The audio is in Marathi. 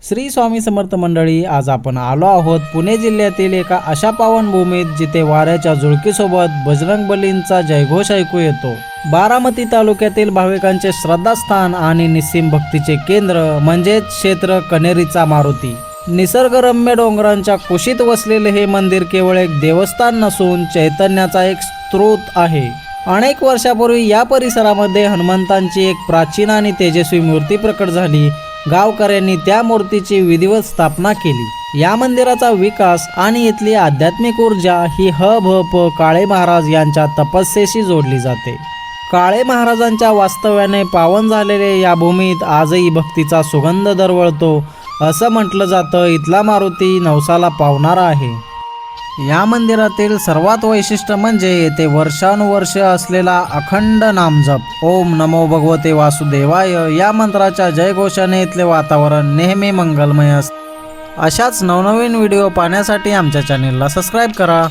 श्री स्वामी समर्थ मंडळी, आज आपण आलो आहोत पुणे जिल्ह्यातील एका अशा पावनभूमीत जिथे वाऱ्याच्या झुळकीसोबत बजरंगबलींचा जयघोष ऐकू येतो। बारामती तालुक्यातील भाविकांचे श्रद्धास्थान आणि निस्सीम भक्तीचे केंद्र म्हणजेच क्षेत्र कनेरीचा मारुती। निसर्गरम्य डोंगरांच्या कुशीत वसलेले हे मंदिर केवळ एक देवस्थान नसून चैतन्याचा एक स्रोत आहे। अनेक वर्षापूर्वी या परिसरामध्ये हनुमंतांची एक प्राचीन आणि तेजस्वी मूर्ती प्रकट झाली। गावकऱ्यांनी त्या मूर्तीची विधिवत स्थापना केली। या मंदिराचा विकास आणि इथली आध्यात्मिक ऊर्जा ही ह.भ.प. काळे महाराज यांच्या तपस्येशी जोडली जाते। काळे महाराजांच्या वास्तव्याने पावन झालेले या भूमीत आजही भक्तीचा सुगंध दरवळतो। असं म्हटलं जातं, इथला मारुती नवसाला पावणारा आहे। या मंदिरातील सर्वात वैशिष्ट्य म्हणजे येथे वर्षानुवर्ष असलेला अखंड नामजप। ओम नमो भगवते वासुदेवाय या मंत्राच्या जयघोषाने इथले वातावरण नेहमी मंगलमय असते। अशाच नवनवीन व्हिडिओ पाहण्यासाठी आमच्या चॅनेलला सबस्क्राईब करा।